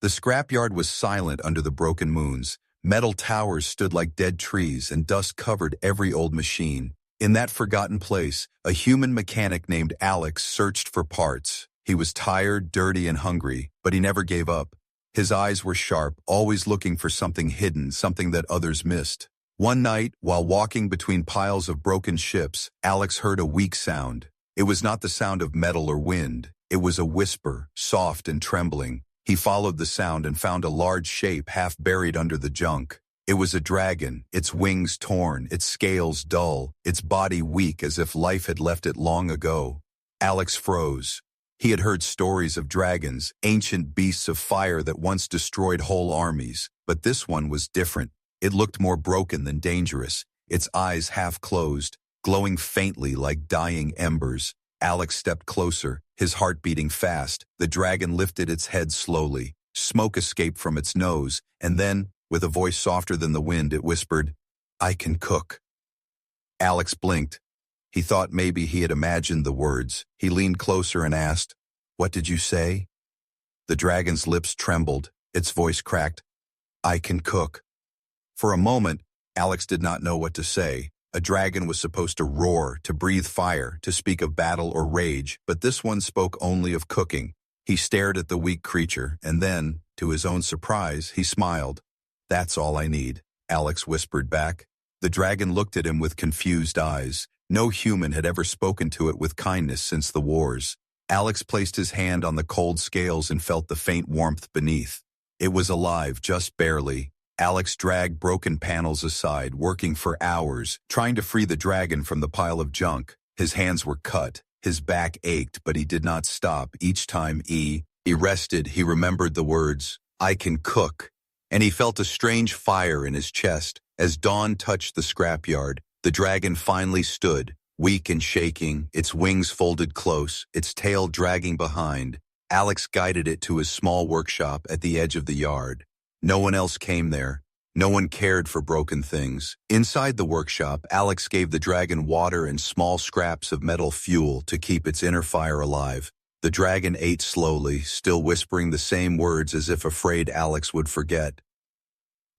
The scrapyard was silent under the broken moons. Metal towers stood like dead trees and dust covered every old machine. In that forgotten place, a human mechanic named Alex searched for parts. He was tired, dirty, and hungry, but he never gave up. His eyes were sharp, always looking for something hidden, something that others missed. One night, while walking between piles of broken ships, Alex heard a weak sound. It was not the sound of metal or wind. It was a whisper, soft and trembling. He followed the sound and found a large shape half buried under the junk. It was a dragon, its wings torn, its scales dull, its body weak as if life had left it long ago. Alex froze. He had heard stories of dragons, ancient beasts of fire that once destroyed whole armies, but this one was different. It looked more broken than dangerous, its eyes half closed, glowing faintly like dying embers. Alex stepped closer, his heart beating fast. The dragon lifted its head slowly. Smoke escaped from its nose, and then, with a voice softer than the wind, it whispered, "I can cook." Alex blinked. He thought maybe he had imagined the words. He leaned closer and asked, "What did you say?" The dragon's lips trembled. Its voice cracked, "I can cook." For a moment, Alex did not know what to say. A dragon was supposed to roar, to breathe fire, to speak of battle or rage, but this one spoke only of cooking. He stared at the weak creature, and then, to his own surprise, he smiled. "That's all I need," Alex whispered back. The dragon looked at him with confused eyes. No human had ever spoken to it with kindness since the wars. Alex placed his hand on the cold scales and felt the faint warmth beneath. It was alive, just barely. Alex dragged broken panels aside, working for hours, trying to free the dragon from the pile of junk. His hands were cut, his back ached, but he did not stop. Each time he rested, he remembered the words, "I can cook," and he felt a strange fire in his chest. As dawn touched the scrapyard, the dragon finally stood, weak and shaking, its wings folded close, its tail dragging behind. Alex guided it to his small workshop at the edge of the yard. No one else came there. No one cared for broken things. Inside the workshop, Alex gave the dragon water and small scraps of metal fuel to keep its inner fire alive. The dragon ate slowly, still whispering the same words as if afraid Alex would forget.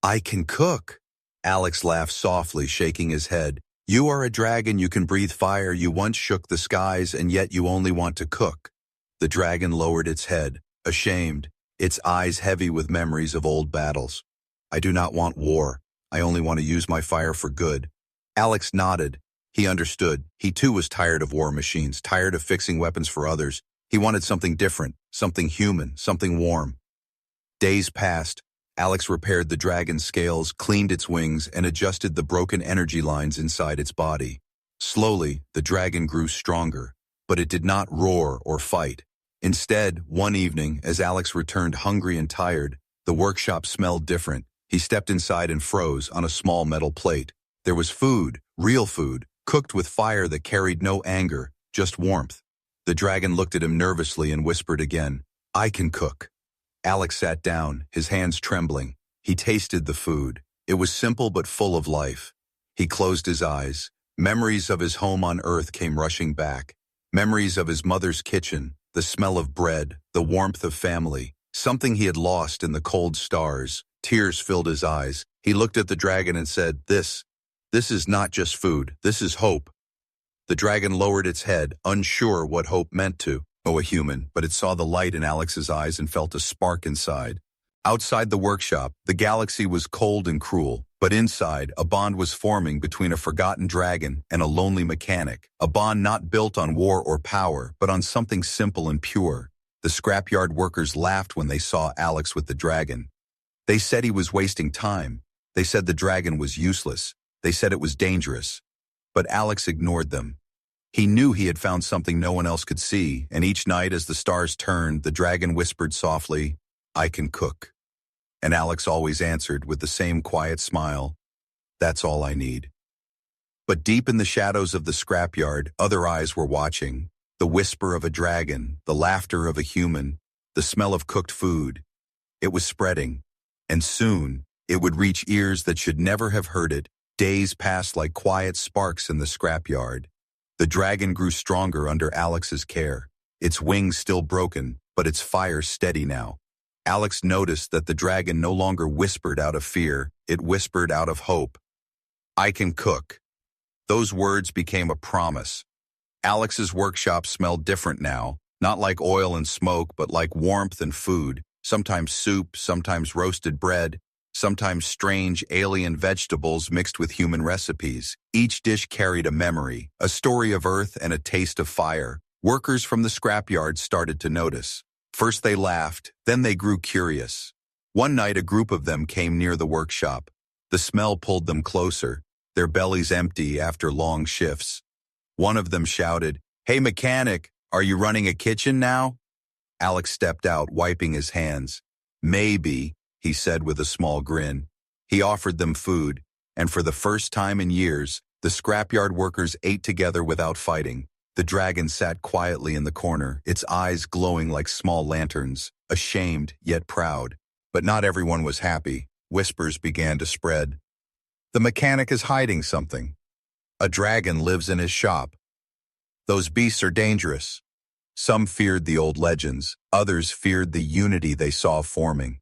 "I can cook." Alex laughed softly, shaking his head. "You are a dragon, you can breathe fire, you once shook the skies, and yet you only want to cook." The dragon lowered its head, ashamed, its eyes heavy with memories of old battles. "I do not want war. I only want to use my fire for good." Alex nodded. He understood. He too was tired of war machines, tired of fixing weapons for others. He wanted something different, something human, something warm. Days passed. Alex repaired the dragon's scales, cleaned its wings, and adjusted the broken energy lines inside its body. Slowly, the dragon grew stronger, but it did not roar or fight. Instead, one evening, as Alex returned hungry and tired, the workshop smelled different. He stepped inside and froze on a small metal plate. There was food, real food, cooked with fire that carried no anger, just warmth. The dragon looked at him nervously and whispered again, "I can cook." Alex sat down, his hands trembling. He tasted the food. It was simple but full of life. He closed his eyes. Memories of his home on Earth came rushing back. Memories of his mother's kitchen, the smell of bread, the warmth of family, something he had lost in the cold stars. Tears filled his eyes. He looked at the dragon and said, This is not just food, this is hope." The dragon lowered its head, unsure what hope meant to a human, but it saw the light in Alex's eyes and felt a spark inside. Outside the workshop, the galaxy was cold and cruel, but inside, a bond was forming between a forgotten dragon and a lonely mechanic, a bond not built on war or power, but on something simple and pure. The scrapyard workers laughed when they saw Alex with the dragon. They said he was wasting time. They said the dragon was useless. They said it was dangerous. But Alex ignored them. He knew he had found something no one else could see, and each night as the stars turned, the dragon whispered softly, "I can cook." And Alex always answered with the same quiet smile, "That's all I need." But deep in the shadows of the scrapyard, other eyes were watching. The whisper of a dragon, the laughter of a human, the smell of cooked food. It was spreading, and soon it would reach ears that should never have heard it. Days passed like quiet sparks in the scrapyard. The dragon grew stronger under Alex's care, its wings still broken, but its fire steady now. Alex noticed that the dragon no longer whispered out of fear, it whispered out of hope. I can cook. Those words became a promise. Alex's workshop smelled different now, not like oil and smoke, but like warmth and food, sometimes soup, sometimes roasted bread, sometimes strange alien vegetables mixed with human recipes. Each dish carried a memory, a story of earth and a taste of fire. Workers from the scrapyard started to notice. First they laughed, then they grew curious. One night a group of them came near the workshop. The smell pulled them closer, their bellies empty after long shifts. One of them shouted, "Hey mechanic, are you running a kitchen now?" Alex stepped out, wiping his hands. "Maybe," he said with a small grin. He offered them food, and for the first time in years, the scrapyard workers ate together without fighting. The dragon sat quietly in the corner, its eyes glowing like small lanterns, ashamed yet proud. But not everyone was happy. Whispers began to spread. The mechanic is hiding something. A dragon lives in his shop. Those beasts are dangerous. Some feared the old legends, others feared the unity they saw forming.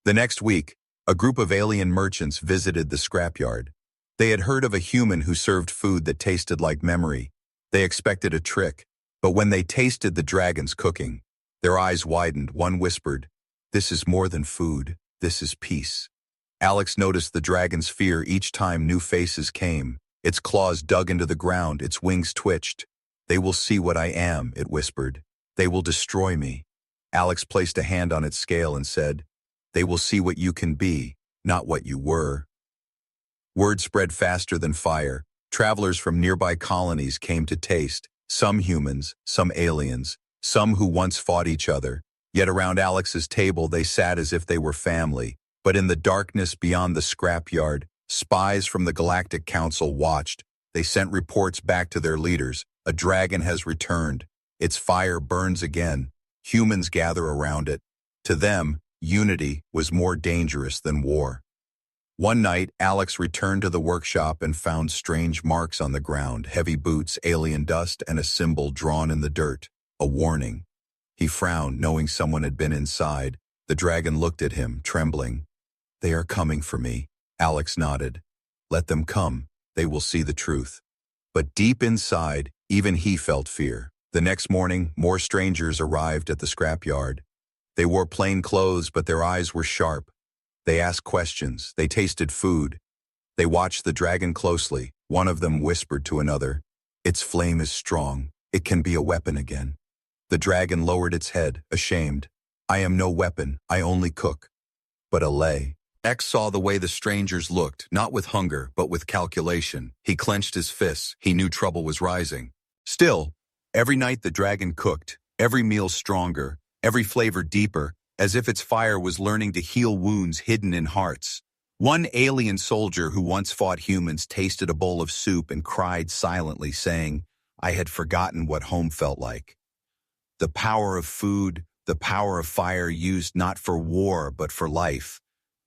The next week, a group of alien merchants visited the scrapyard. They had heard of a human who served food that tasted like memory. They expected a trick, but when they tasted the dragon's cooking, their eyes widened. One whispered, "This is more than food, this is peace." Alex noticed the dragon's fear each time new faces came. Its claws dug into the ground, its wings twitched. "They will see what I am," it whispered. "They will destroy me." Alex placed a hand on its scale and said, "They will see what you can be, not what you were." Word spread faster than fire. Travelers from nearby colonies came to taste, some humans, some aliens, some who once fought each other. Yet around Alex's table they sat as if they were family. But in the darkness beyond the scrapyard, spies from the Galactic Council watched. They sent reports back to their leaders. A dragon has returned. Its fire burns again. Humans gather around it. To them, unity was more dangerous than war. One night, Alex returned to the workshop and found strange marks on the ground, heavy boots, alien dust, and a symbol drawn in the dirt, a warning. He frowned, knowing someone had been inside. The dragon looked at him, trembling. "They are coming for me." Alex nodded. "Let them come. They will see the truth." But deep inside, even he felt fear. The next morning, more strangers arrived at the scrapyard. They wore plain clothes, but their eyes were sharp. They asked questions. They tasted food. They watched the dragon closely. One of them whispered to another, "Its flame is strong. It can be a weapon again." The dragon lowered its head, ashamed. "I am no weapon. I only cook." But X saw the way the strangers looked, not with hunger, but with calculation. He clenched his fists. He knew trouble was rising. Still, every night the dragon cooked, every meal stronger, every flavor deeper, as if its fire was learning to heal wounds hidden in hearts. One alien soldier who once fought humans tasted a bowl of soup and cried silently, saying, "I had forgotten what home felt like." The power of food, the power of fire used not for war but for life,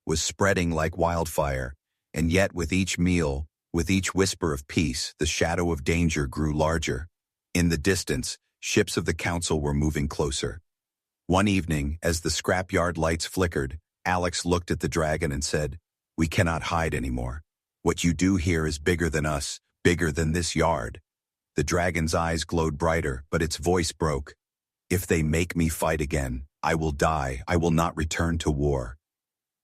was spreading like wildfire, and yet with each meal, with each whisper of peace, the shadow of danger grew larger. In the distance, ships of the council were moving closer. One evening, as the scrapyard lights flickered, Alex looked at the dragon and said, "We cannot hide anymore. What you do here is bigger than us, bigger than this yard." The dragon's eyes glowed brighter, but its voice broke. "If they make me fight again, I will die. I will not return to war."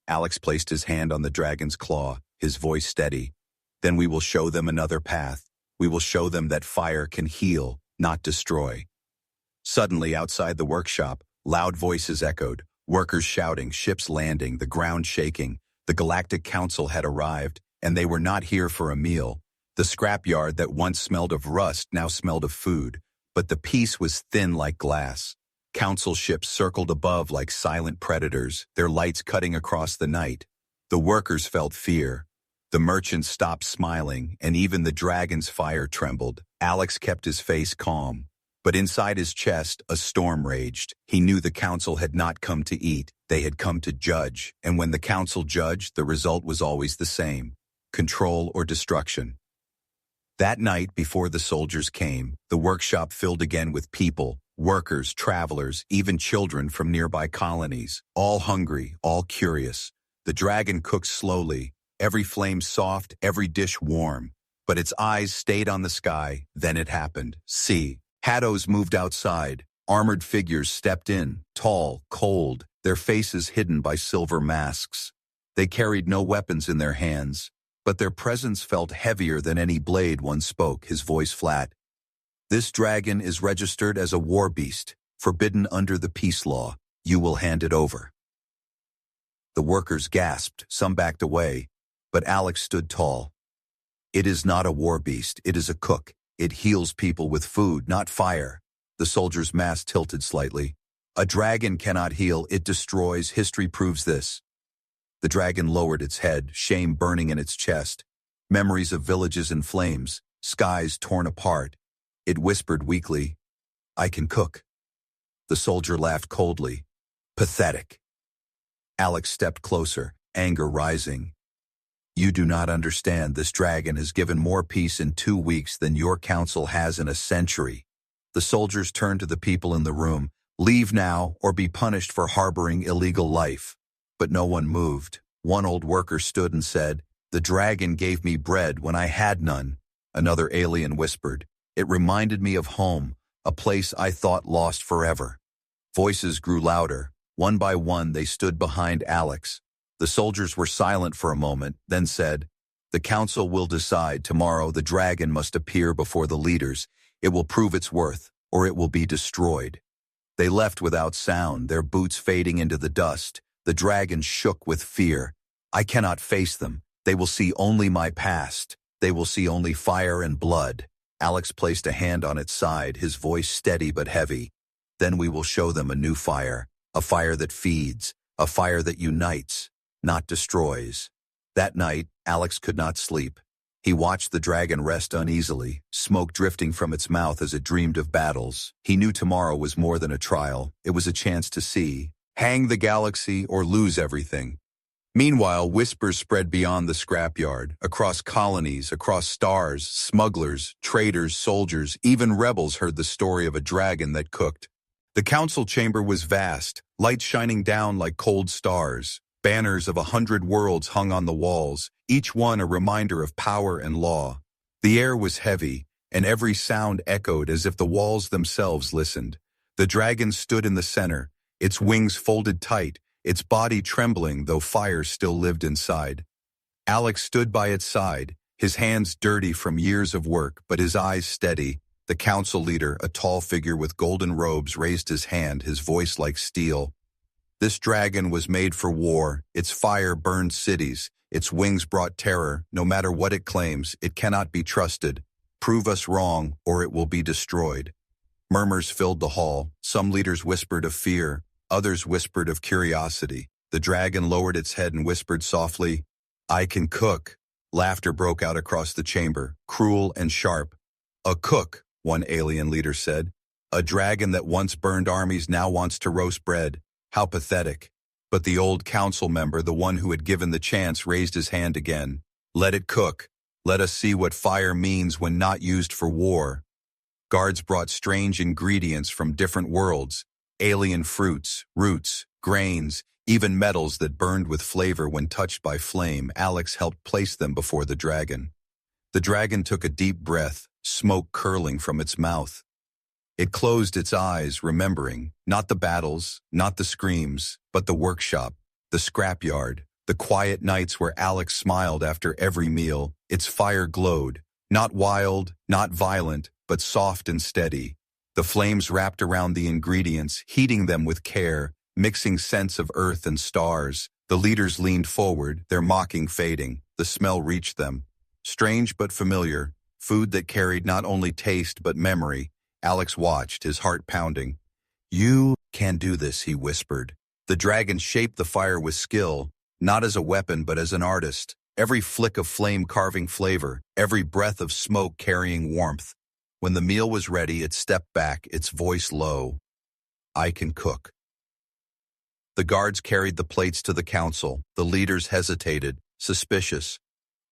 Alex placed his hand on the dragon's claw, his voice steady. "Then we will show them another path. We will show them that fire can heal, not destroy." Suddenly, outside the workshop, loud voices echoed, workers shouting, ships landing, the ground shaking. The Galactic Council had arrived, and they were not here for a meal. The scrapyard that once smelled of rust now smelled of food, but the peace was thin like glass. Council ships circled above like silent predators, their lights cutting across the night. The workers felt fear. The merchants stopped smiling, and even the dragon's fire trembled. Alex kept his face calm. But inside his chest, a storm raged. He knew the council had not come to eat. They had come to judge. And when the council judged, the result was always the same: control or destruction. That night, before the soldiers came, the workshop filled again with people, Workers, travelers, even children from nearby colonies, all hungry, all curious. The dragon cooked slowly, every flame soft, every dish warm. But its eyes stayed on the sky. Then it happened. See, Haddos moved outside. Armored figures stepped in, tall, cold, their faces hidden by silver masks. They carried no weapons in their hands, but their presence felt heavier than any blade. One spoke, his voice flat. This dragon is registered as a war beast, forbidden under the peace law. You will hand it over. The workers gasped, some backed away, but Alex stood tall. It is not a war beast, it is a cook. It heals people with food, not fire. The soldier's mask tilted slightly. A dragon cannot heal, it destroys. History proves this. The dragon lowered its head, shame burning in its chest. Memories of villages in flames, skies torn apart. It whispered weakly, I can cook. The soldier laughed coldly. Pathetic. Alex stepped closer, anger rising. You do not understand. This dragon has given more peace in 2 weeks than your council has in a century. The soldiers turned to the people in the room. Leave now or be punished for harboring illegal life. But no one moved. One old worker stood and said, The dragon gave me bread when I had none. Another alien whispered, It reminded me of home, a place I thought lost forever. Voices grew louder. One by one they stood behind Alex. The soldiers were silent for a moment, then said, The council will decide. Tomorrow the dragon must appear before the leaders. It will prove its worth, or it will be destroyed. They left without sound, their boots fading into the dust. The dragon shook with fear. I cannot face them. They will see only my past. They will see only fire and blood. Alex placed a hand on its side, his voice steady but heavy. Then we will show them a new fire, a fire that feeds, a fire that unites, not destroys. That night, Alex could not sleep. He watched the dragon rest uneasily, smoke drifting from its mouth as it dreamed of battles. He knew tomorrow was more than a trial. It was a chance to see, hang the galaxy or lose everything. Meanwhile, whispers spread beyond the scrapyard, across colonies, across stars. Smugglers, traders, soldiers, even rebels heard the story of a dragon that cooked. The council chamber was vast, lights shining down like cold stars. Banners of 100 worlds hung on the walls, each one a reminder of power and law. The air was heavy, and every sound echoed as if the walls themselves listened. The dragon stood in the center, its wings folded tight, its body trembling though fire still lived inside. Alex stood by its side, his hands dirty from years of work, but his eyes steady. The council leader, a tall figure with golden robes, raised his hand, his voice like steel. This dragon was made for war. Its fire burned cities. Its wings brought terror. No matter what it claims, it cannot be trusted. Prove us wrong, or it will be destroyed. Murmurs filled the hall. Some leaders whispered of fear. Others whispered of curiosity. The dragon lowered its head and whispered softly, I can cook. Laughter broke out across the chamber, cruel and sharp. A cook, one alien leader said. A dragon that once burned armies now wants to roast bread. How pathetic. But the old council member, the one who had given the chance, raised his hand again. Let it cook. Let us see what fire means when not used for war. Guards brought strange ingredients from different worlds. Alien fruits, roots, grains, even metals that burned with flavor when touched by flame. Alex helped place them before the dragon. The dragon took a deep breath, smoke curling from its mouth. It closed its eyes, remembering, not the battles, not the screams, but the workshop, the scrapyard, the quiet nights where Alex smiled after every meal. Its fire glowed, not wild, not violent, but soft and steady. The flames wrapped around the ingredients, heating them with care, mixing scents of earth and stars. The leaders leaned forward, their mocking fading. The smell reached them. Strange but familiar, food that carried not only taste but memory. Alex watched, his heart pounding. You can do this, he whispered. The dragon shaped the fire with skill, not as a weapon but as an artist. Every flick of flame carving flavor, every breath of smoke carrying warmth. When the meal was ready, it stepped back, its voice low. I can cook. The guards carried the plates to the council. The leaders hesitated, suspicious.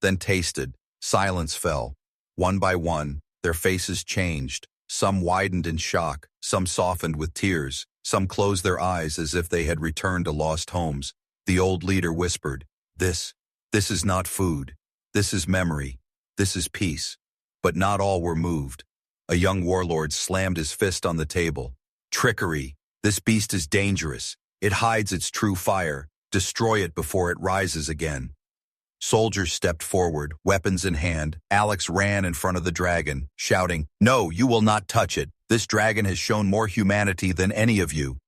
Then tasted. Silence fell. One by one, their faces changed. Some widened in shock, some softened with tears, some closed their eyes as if they had returned to lost homes. The old leader whispered, This is not food. This is memory. This is peace." But not all were moved. A young warlord slammed his fist on the table. "Trickery. This beast is dangerous. It hides its true fire. Destroy it before it rises again." Soldiers stepped forward, weapons in hand. Alex ran in front of the dragon, shouting, "No, you will not touch it. This dragon has shown more humanity than any of you."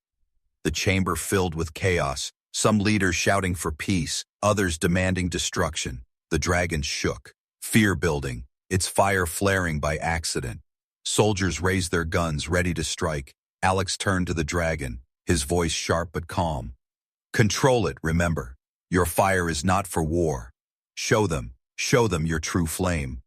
The chamber filled with chaos, some leaders shouting for peace, others demanding destruction. The dragon shook, fear building, its fire flaring by accident. Soldiers raised their guns, ready to strike. Alex turned to the dragon, his voice sharp but calm. "Control it, remember. Your fire is not for war. Show them your true flame."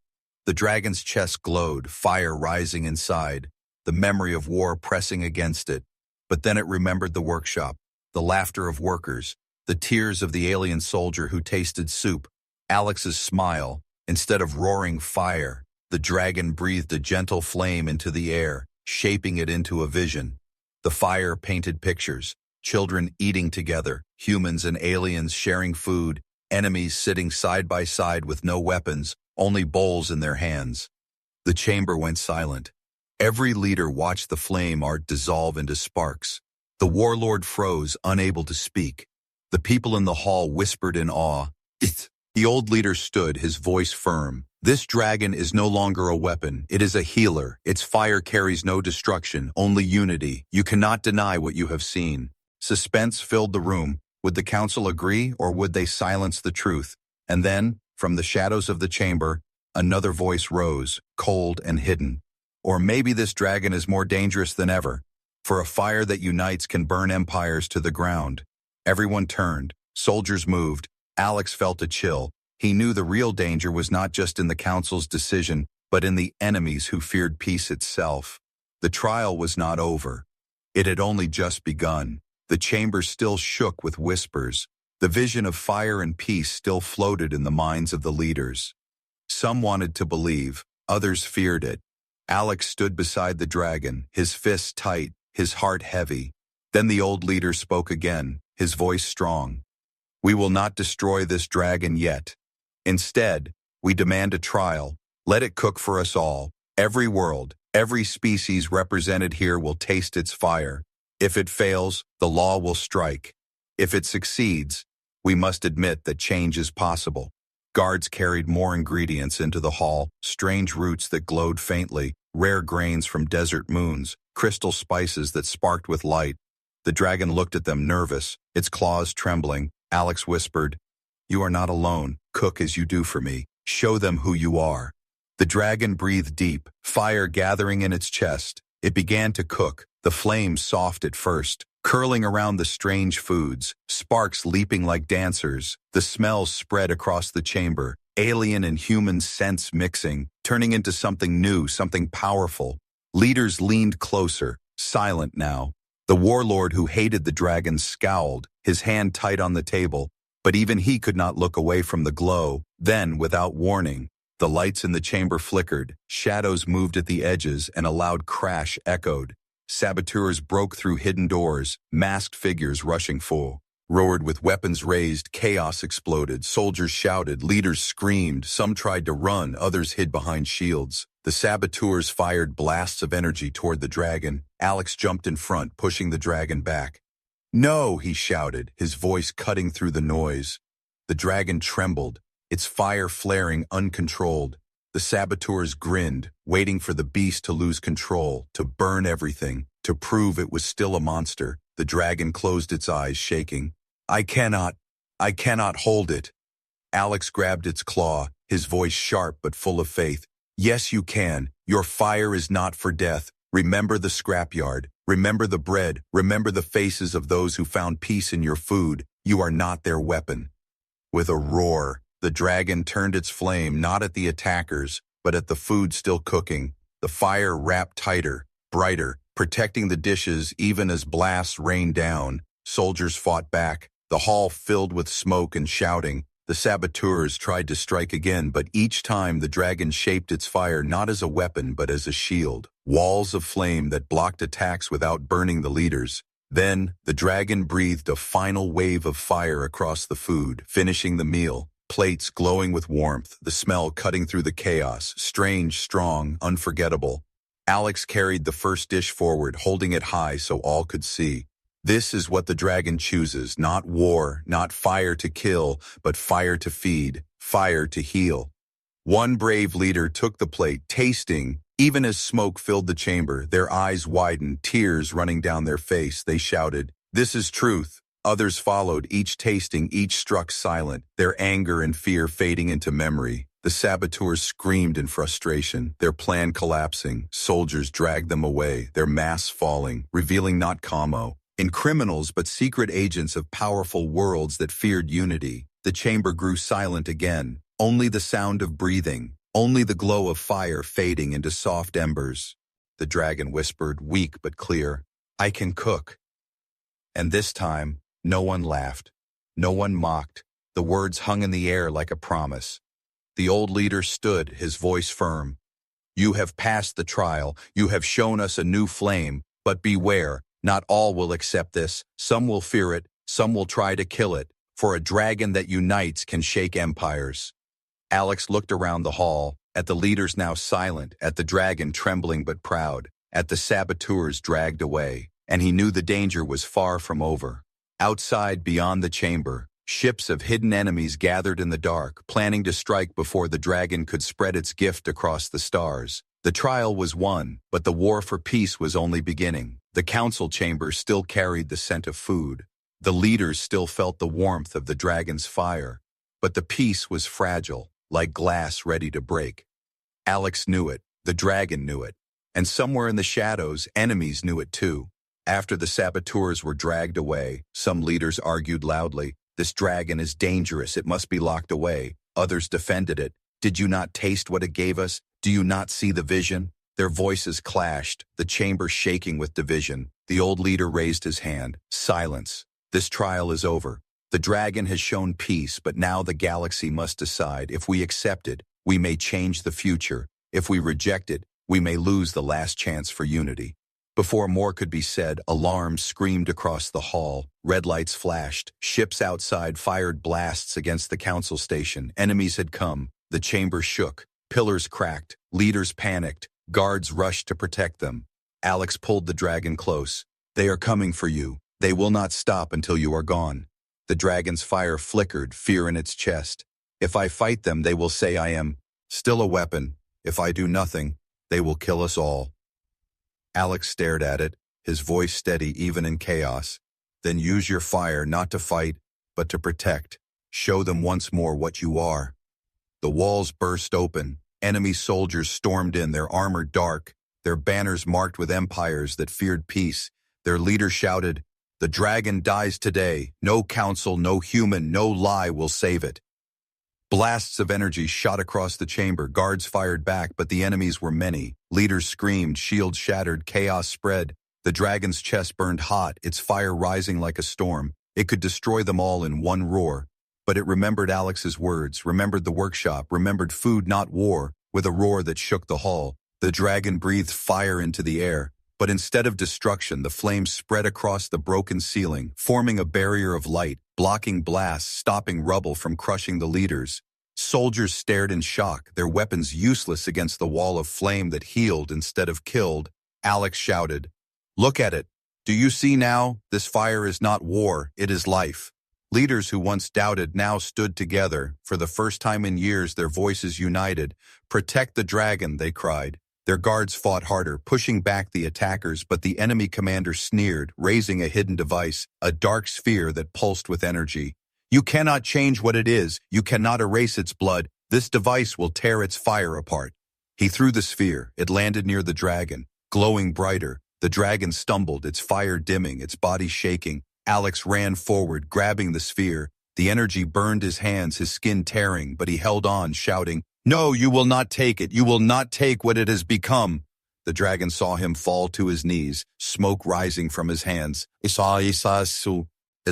The dragon's chest glowed, fire rising inside, the memory of war pressing against it. But then it remembered the workshop, the laughter of workers, the tears of the alien soldier who tasted soup. Alex's smile, instead of roaring fire, the dragon breathed a gentle flame into the air, shaping it into a vision. The fire painted pictures, children eating together, humans and aliens sharing food, enemies sitting side by side with no weapons, only bowls in their hands. The chamber went silent. Every leader watched the flame art dissolve into sparks. The warlord froze, unable to speak. The people in the hall whispered in awe. The old leader stood, his voice firm. "This dragon is no longer a weapon. It is a healer. Its fire carries no destruction, only unity. You cannot deny what you have seen." Suspense filled the room. Would the council agree, or would they silence the truth? And then, from the shadows of the chamber, another voice rose, cold and hidden. "Or maybe this dragon is more dangerous than ever, for a fire that unites can burn empires to the ground." Everyone turned. Soldiers moved. Alex felt a chill. He knew the real danger was not just in the council's decision, but in the enemies who feared peace itself. The trial was not over. It had only just begun. The chamber still shook with whispers. The vision of fire and peace still floated in the minds of the leaders. Some wanted to believe, others feared it. Alex stood beside the dragon, his fists tight, his heart heavy. Then the old leader spoke again, his voice strong. "We will not destroy this dragon yet. Instead, we demand a trial. Let it cook for us all. Every world, every species represented here will taste its fire. If it fails, the law will strike. If it succeeds, we must admit that change is possible." Guards carried more ingredients into the hall, strange roots that glowed faintly, rare grains from desert moons, crystal spices that sparked with light. The dragon looked at them nervous, its claws trembling. Alex whispered, "You are not alone. Cook as you do for me. Show them who you are." The dragon breathed deep, fire gathering in its chest. It began to cook, the flames soft at first, curling around the strange foods, sparks leaping like dancers. The smells spread across the chamber, alien and human scents mixing, turning into something new, something powerful. Leaders leaned closer, silent now. The warlord who hated the dragon scowled, his hand tight on the table, but even he could not look away from the glow. Then, without warning, the lights in the chamber flickered, shadows moved at the edges, and a loud crash echoed. Saboteurs broke through hidden doors, masked figures rushing forward with weapons raised. Chaos exploded, soldiers shouted, leaders screamed, some tried to run, others hid behind shields. The saboteurs fired blasts of energy toward the dragon. Alex jumped in front, pushing the dragon back. "No," he shouted, his voice cutting through the noise. The dragon trembled, its fire flaring uncontrolled. The saboteurs grinned, waiting for the beast to lose control, to burn everything, to prove it was still a monster. The dragon closed its eyes, shaking. I cannot hold it." Alex grabbed its claw, his voice sharp but full of faith. "Yes, you can. Your fire is not for death. Remember the scrapyard. Remember the bread. Remember the faces of those who found peace in your food. You are not their weapon." With a roar, the dragon turned its flame not at the attackers, but at the food still cooking. The fire wrapped tighter, brighter, protecting the dishes even as blasts rained down. Soldiers fought back, the hall filled with smoke and shouting. The saboteurs tried to strike again, but each time the dragon shaped its fire not as a weapon but as a shield. Walls of flame that blocked attacks without burning the leaders. Then, the dragon breathed a final wave of fire across the food, finishing the meal. Plates glowing with warmth, the smell cutting through the chaos, strange, strong, unforgettable. Alex carried the first dish forward, holding it high so all could see. This is what the dragon chooses, not war, not fire to kill, but fire to feed, fire to heal. One brave leader took the plate, tasting. Even as smoke filled the chamber, their eyes widened, tears running down their face. They shouted, "This is truth." Others followed, each tasting, each struck silent, their anger and fear fading into memory. The saboteurs screamed in frustration, their plan collapsing. Soldiers dragged them away, their masks falling, revealing not Kamo in criminals but secret agents of powerful worlds that feared unity. The chamber grew silent again, only the sound of breathing. Only the glow of fire fading into soft embers. The dragon whispered, weak but clear, "I can cook." And this time, no one laughed. No one mocked. The words hung in the air like a promise. The old leader stood, his voice firm. "You have passed the trial. You have shown us a new flame. But beware, not all will accept this. Some will fear it. Some will try to kill it. For a dragon that unites can shake empires." Alex looked around the hall, at the leaders now silent, at the dragon trembling but proud, at the saboteurs dragged away, and he knew the danger was far from over. Outside, beyond the chamber, ships of hidden enemies gathered in the dark, planning to strike before the dragon could spread its gift across the stars. The trial was won, but the war for peace was only beginning. The council chamber still carried the scent of food. The leaders still felt the warmth of the dragon's fire. But the peace was fragile, like glass ready to break. Alex knew it, the dragon knew it, and somewhere in the shadows, enemies knew it too. After the saboteurs were dragged away, some leaders argued loudly, "This dragon is dangerous, it must be locked away." Others defended it. "Did you not taste what it gave us? Do you not see the vision?" Their voices clashed, the chamber shaking with division. The old leader raised his hand. "Silence. This trial is over. The dragon has shown peace, but now the galaxy must decide. If we accept it, we may change the future. If we reject it, we may lose the last chance for unity." Before more could be said, alarms screamed across the hall. Red lights flashed. Ships outside fired blasts against the council station. Enemies had come. The chamber shook. Pillars cracked. Leaders panicked. Guards rushed to protect them. Alex pulled the dragon close. "They are coming for you. They will not stop until you are gone." The dragon's fire flickered, fear in its chest. "If I fight them, they will say I am still a weapon. If I do nothing, they will kill us all." Alex stared at it, his voice steady even in chaos. "Then use your fire not to fight, but to protect. Show them once more what you are." The walls burst open. Enemy soldiers stormed in, their armor dark, their banners marked with empires that feared peace. Their leader shouted, "The dragon dies today. No council, no human, no lie will save it." Blasts of energy shot across the chamber. Guards fired back, but the enemies were many. Leaders screamed, shields shattered, chaos spread. The dragon's chest burned hot, its fire rising like a storm. It could destroy them all in one roar. But it remembered Alex's words, remembered the workshop, remembered food, not war. With a roar that shook the hall, the dragon breathed fire into the air. But instead of destruction, the flames spread across the broken ceiling, forming a barrier of light, blocking blasts, stopping rubble from crushing the leaders. Soldiers stared in shock, their weapons useless against the wall of flame that healed instead of killed. Alex shouted, "Look at it. Do you see now? This fire is not war, it is life." Leaders who once doubted now stood together. For the first time in years, their voices united. "Protect the dragon," they cried. Their guards fought harder, pushing back the attackers, but the enemy commander sneered, raising a hidden device, a dark sphere that pulsed with energy. "You cannot change what it is. You cannot erase its blood. This device will tear its fire apart." He threw the sphere. It landed near the dragon, glowing brighter. The dragon stumbled, its fire dimming, its body shaking. Alex ran forward, grabbing the sphere. The energy burned his hands, his skin tearing, but he held on, shouting, "No, you will not take it. You will not take what it has become." The dragon saw him fall to his knees, smoke rising from his hands. His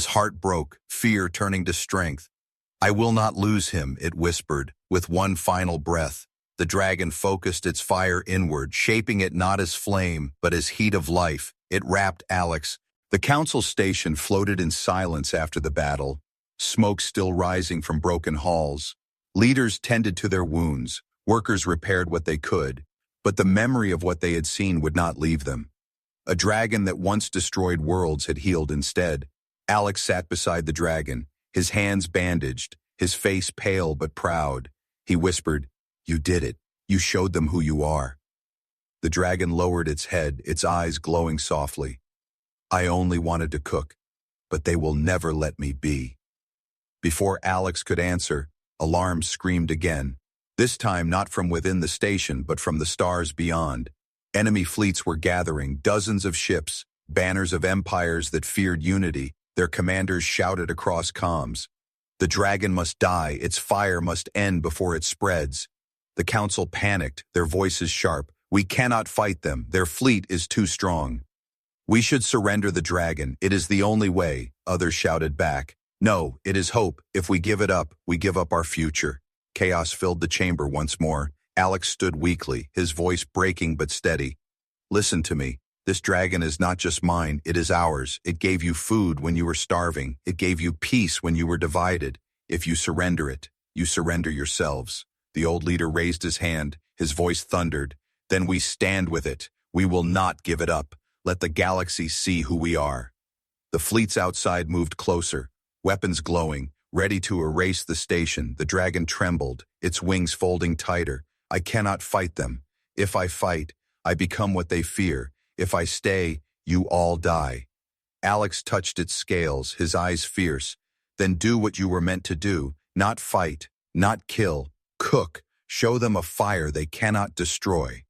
heart broke, fear turning to strength. I will not lose him, it whispered, with one final breath. The dragon focused its fire inward, shaping it not as flame, but as heat of life. It wrapped Alex. The council station floated in silence after the battle, smoke still rising from broken halls. Leaders tended to their wounds, workers repaired what they could, but the memory of what they had seen would not leave them. A dragon that once destroyed worlds had healed instead. Alex sat beside the dragon, his hands bandaged, his face pale but proud. He whispered, "You did it. You showed them who you are." The dragon lowered its head, its eyes glowing softly. "I only wanted to cook, but they will never let me be." Before Alex could answer, alarms screamed again, this time not from within the station but from the stars beyond. Enemy fleets were gathering, dozens of ships, banners of empires that feared unity. Their commanders shouted across comms. The dragon must die, its fire must end before it spreads. The council panicked, their voices sharp. "We cannot fight them, their fleet is too strong." "We should surrender the dragon, it is the only way," others shouted back. "No, it is hope. If we give it up, we give up our future." Chaos filled the chamber once more. Alex stood weakly, his voice breaking but steady. "Listen to me. This dragon is not just mine, it is ours. It gave you food when you were starving. It gave you peace when you were divided. If you surrender it, you surrender yourselves." The old leader raised his hand, his voice thundered. "Then we stand with it. We will not give it up. Let the galaxy see who we are." The fleets outside moved closer, weapons glowing, ready to erase the station. The dragon trembled, its wings folding tighter. "I cannot fight them. If I fight, I become what they fear. If I stay, you all die." Alex touched its scales, his eyes fierce. "Then do what you were meant to do. Not fight, not kill. Cook. Show them a fire they cannot destroy."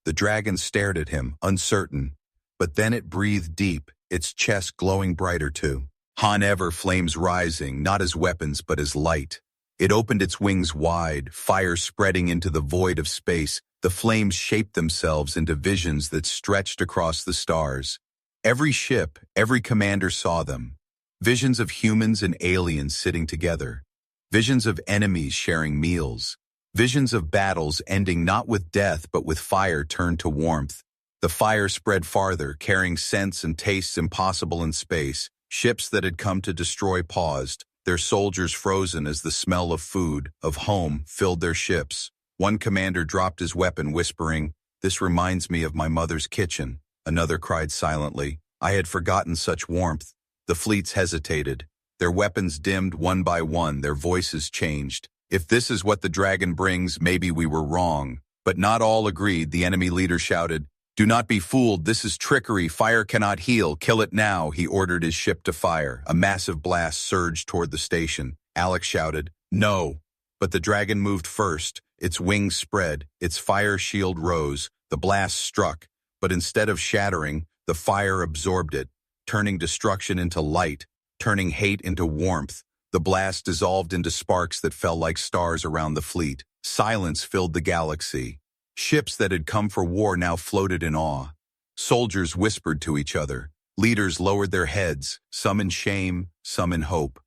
The dragon stared at him, uncertain. But then it breathed deep, its chest glowing brighter too. Ever flames rising, not as weapons but as light. It opened its wings wide, fire spreading into the void of space. The flames shaped themselves into visions that stretched across the stars. Every ship, every commander saw them. Visions of humans and aliens sitting together. Visions of enemies sharing meals. Visions of battles ending not with death but with fire turned to warmth. The fire spread farther, carrying scents and tastes impossible in space. Ships that had come to destroy paused, their soldiers frozen as the smell of food, of home, filled their ships. One commander dropped his weapon, whispering, "This reminds me of my mother's kitchen." Another cried silently, "I had forgotten such warmth." The fleets hesitated. Their weapons dimmed one by one, their voices changed. "If this is what the dragon brings, maybe we were wrong." But not all agreed. The enemy leader shouted, "Do not be fooled, this is trickery, fire cannot heal, kill it now." He ordered his ship to fire. A massive blast surged toward the station. Alex shouted, "No." But the dragon moved first. Its wings spread, its fire shield rose. The blast struck, but instead of shattering, the fire absorbed it, turning destruction into light, turning hate into warmth. The blast dissolved into sparks that fell like stars around the fleet. Silence filled the galaxy. Ships that had come for war now floated in awe. Soldiers whispered to each other. Leaders lowered their heads, some in shame, some in hope.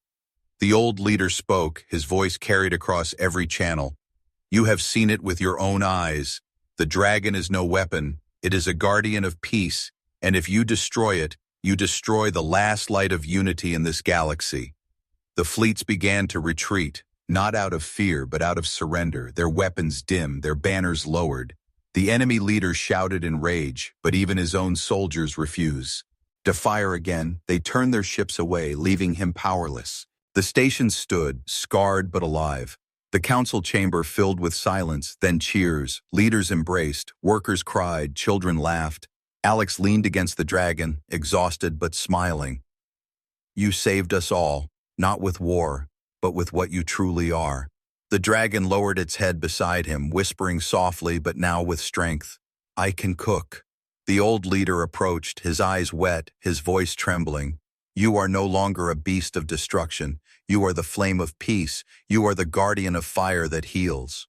The old leader spoke, his voice carried across every channel. "You have seen it with your own eyes. The dragon is no weapon. It is a guardian of peace, and if you destroy it, you destroy the last light of unity in this galaxy." The fleets began to retreat, not out of fear but out of surrender, their weapons dimmed, their banners lowered. The enemy leader shouted in rage, but even his own soldiers refused. To fire again, they turned their ships away, leaving him powerless. The station stood, scarred but alive. The council chamber filled with silence, then cheers. Leaders embraced, workers cried, children laughed. Alex leaned against the dragon, exhausted but smiling. "You saved us all, not with war, but with what you truly are." The dragon lowered its head beside him, whispering softly but now with strength, "I can cook." The old leader approached, his eyes wet, his voice trembling. "You are no longer a beast of destruction. You are the flame of peace. You are the guardian of fire that heals."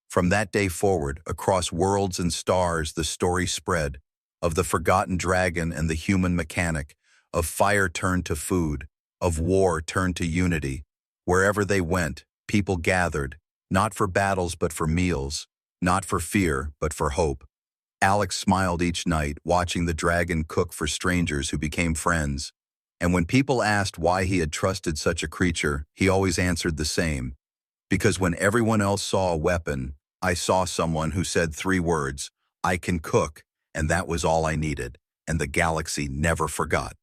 From that day forward, across worlds and stars, the story spread of the forgotten dragon and the human mechanic, of fire turned to food, of war turned to unity, Wherever they went, people gathered, not for battles but for meals, not for fear but for hope. Alex smiled each night, watching the dragon cook for strangers who became friends. And when people asked why he had trusted such a creature, he always answered the same. Because when everyone else saw a weapon, I saw someone who said 3 words, "I can cook," and that was all I needed, and the galaxy never forgot.